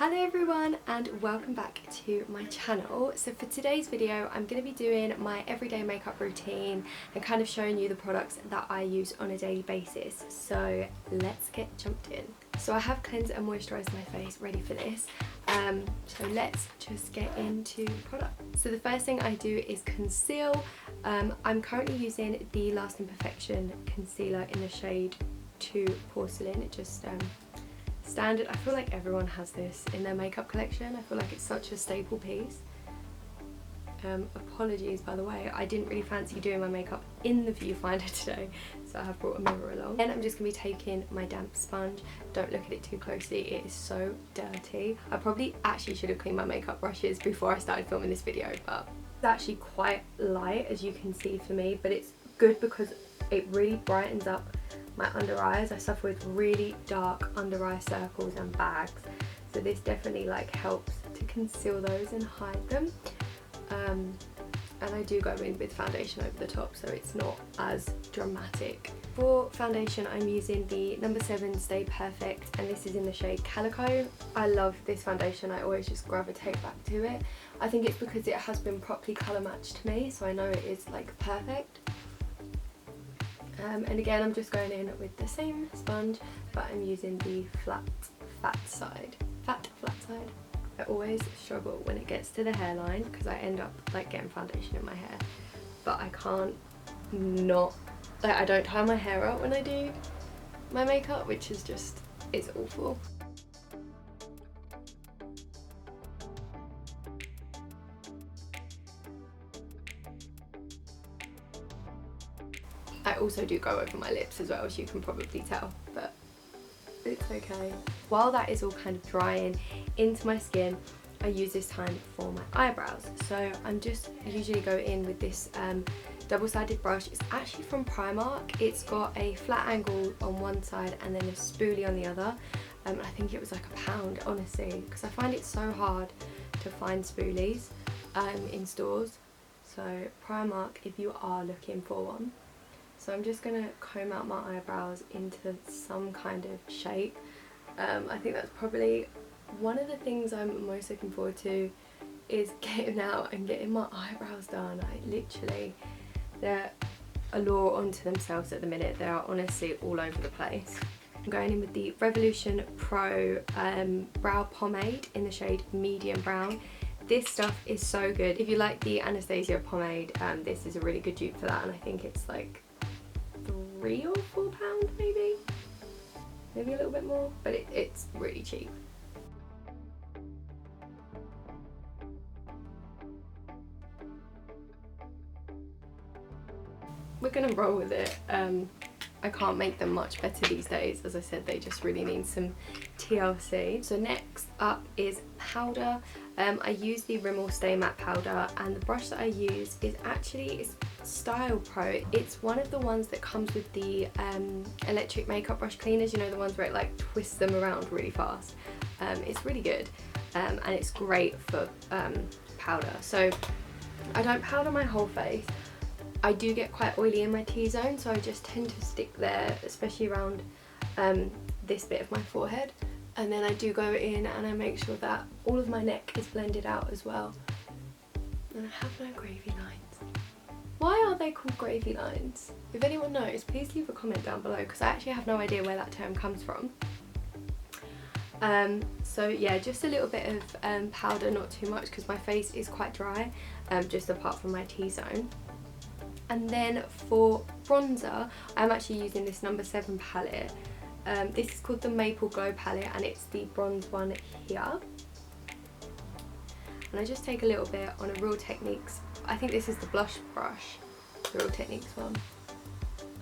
Hello everyone and welcome back to my channel. So for today's video I'm going to be doing my everyday makeup routine and kind of showing you the products that I use on a daily basis. So let's get jumped in. So I have cleansed and moisturised my face ready for this. So let's just get into the product. So the first thing I do is conceal. I'm currently using the Lasting Perfection concealer in the shade 2 Porcelain. It just standard. I feel like everyone has this in their makeup collection. I feel like it's such a staple piece. Apologies by the way, I didn't really fancy doing my makeup in the viewfinder today, so I have brought a mirror along. Then I'm just going to be taking my damp sponge. Don't look at it too closely, it is so dirty. I probably actually should have cleaned my makeup brushes before I started filming this video, but it's actually quite light as you can see for me, but it's good because it really brightens up my under eyes. I suffer with really dark under eye circles and bags, so this definitely like helps to conceal those and hide them. And I do go in with foundation over the top, so it's not as dramatic. For foundation I'm using the No. 7 Stay Perfect, and this is in the shade Calico. I love this foundation, I always just gravitate back to it. I think it's because it has been properly colour matched to me, so I know it is like perfect. And again I'm just going in with the same sponge, but I'm using the flat side. I always struggle when it gets to the hairline because I end up like getting foundation in my hair, but I can't not, like I don't tie my hair out when I do my makeup, which is just, it's awful. I also do go over my lips as well, as you can probably tell, but it's okay. While that is all kind of drying into my skin, I use this time for my eyebrows. So I'm just usually go in with this double-sided brush. It's actually from Primark. It's got a flat angle on one side and then a spoolie on the other. I think it was like £1, honestly, because I find it so hard to find spoolies in stores. So Primark, if you are looking for one. So I'm just going to comb out my eyebrows into some kind of shape. I think that's probably one of the things I'm most looking forward to, is getting out and getting my eyebrows done. They're a law unto themselves at the minute. They are honestly all over the place. I'm going in with the Revolution Pro Brow Pomade in the shade Medium Brown. This stuff is so good. If you like the Anastasia pomade, this is a really good dupe for that, and I think it's like £3 or £4 maybe a little bit more, but it's really cheap. We're gonna roll with it. I can't make them much better these days. As I said, they just really need some TLC. So next up is powder. I use the Rimmel Stay Matte powder, and the brush that I use is actually Style Pro. It's one of the ones that comes with the electric makeup brush cleaners, you know, the ones where it like twists them around really fast. It's really good, and it's great for powder. So I don't powder my whole face. I do get quite oily in my T-zone, so I just tend to stick there, especially around this bit of my forehead. And then I do go in and I make sure that all of my neck is blended out as well. And I have no gravy lines. Why are they called gravy lines? If anyone knows, please leave a comment down below, because I actually have no idea where that term comes from. So yeah, just a little bit of powder, not too much, because my face is quite dry, just apart from my T-zone. And then for bronzer, I'm actually using this No. 7 palette. This is called the Maple Glow palette, and it's the bronze one here. And I just take a little bit on a Real Techniques, I think this is the blush brush, the Real Techniques one.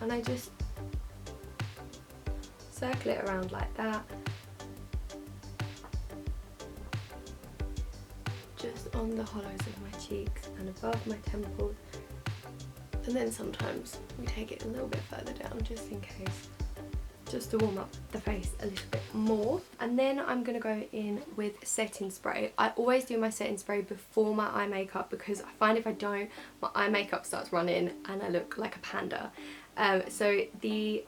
And I just circle it around like that. Just on the hollows of my cheeks and above my temples. And then sometimes we take it a little bit further down just in case, just to warm up the face a little bit more. And then I'm going to go in with setting spray. I always do my setting spray before my eye makeup, because I find if I don't, my eye makeup starts running and I look like a panda. So the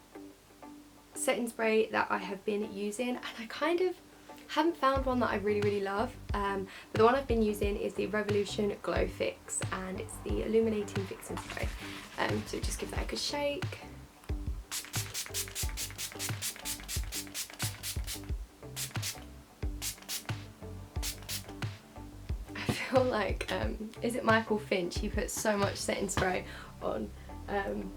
setting spray that I have been using, and I kind of Haven't found one that I really love, but the one I've been using is the Revolution Glow Fix, and it's the Illuminating Fixing Spray. So just give that a good shake. I feel like, is it Michael Finch? He puts so much setting spray on,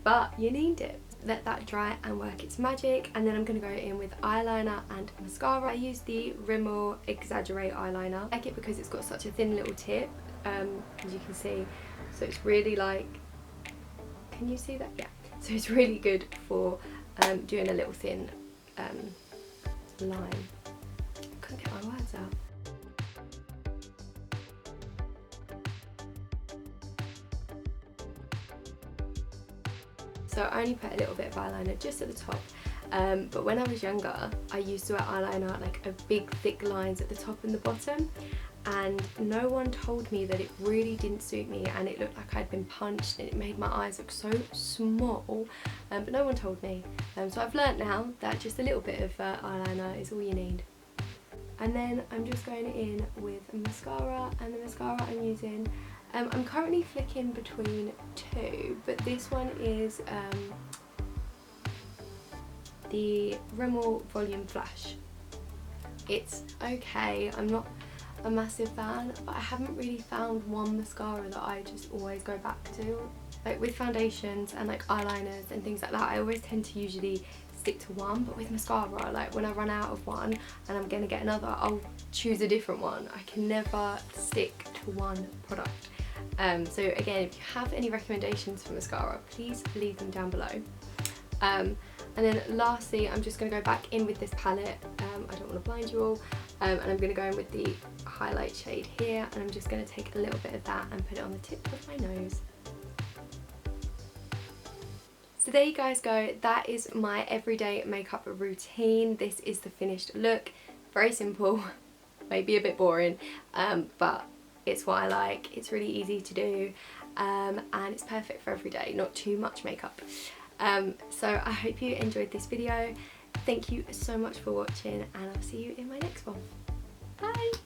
but you need it. Let that dry and work its magic, and then I'm going to go in with eyeliner and mascara. I use the Rimmel Exaggerate eyeliner. I like it because it's got such a thin little tip, as you can see, so it's really like, can you see that? Yeah, so it's really good for doing a little thin line. I couldn't get my words out. So I only put a little bit of eyeliner just at the top, but when I was younger I used to wear eyeliner like a big thick lines at the top and the bottom, and no one told me that it really didn't suit me, and it looked like I'd been punched and it made my eyes look so small, but no one told me. So I've learnt now that just a little bit of eyeliner is all you need. And then I'm just going in with mascara, and the mascara I'm using, I'm currently flicking between two, but this one is the Rimmel Volume Flash. It's okay, I'm not a massive fan, but I haven't really found one mascara that I just always go back to. Like with foundations and like eyeliners and things like that, I always tend to usually stick to one, but with mascara, like when I run out of one and I'm gonna get another, I'll choose a different one. I can never stick to one product. So again, if you have any recommendations for mascara, please leave them down below. And then lastly, I'm just going to go back in with this palette. I don't want to blind you all, and I'm going to go in with the highlight shade here, and I'm just going to take a little bit of that and put it on the tip of my nose. So there you guys go, that is my everyday makeup routine. This is the finished look. Very simple, maybe a bit boring, but it's what I like. It's really easy to do, and it's perfect for every day, not too much makeup. So I hope you enjoyed this video. Thank you so much for watching, and I'll see you in my next one. Bye!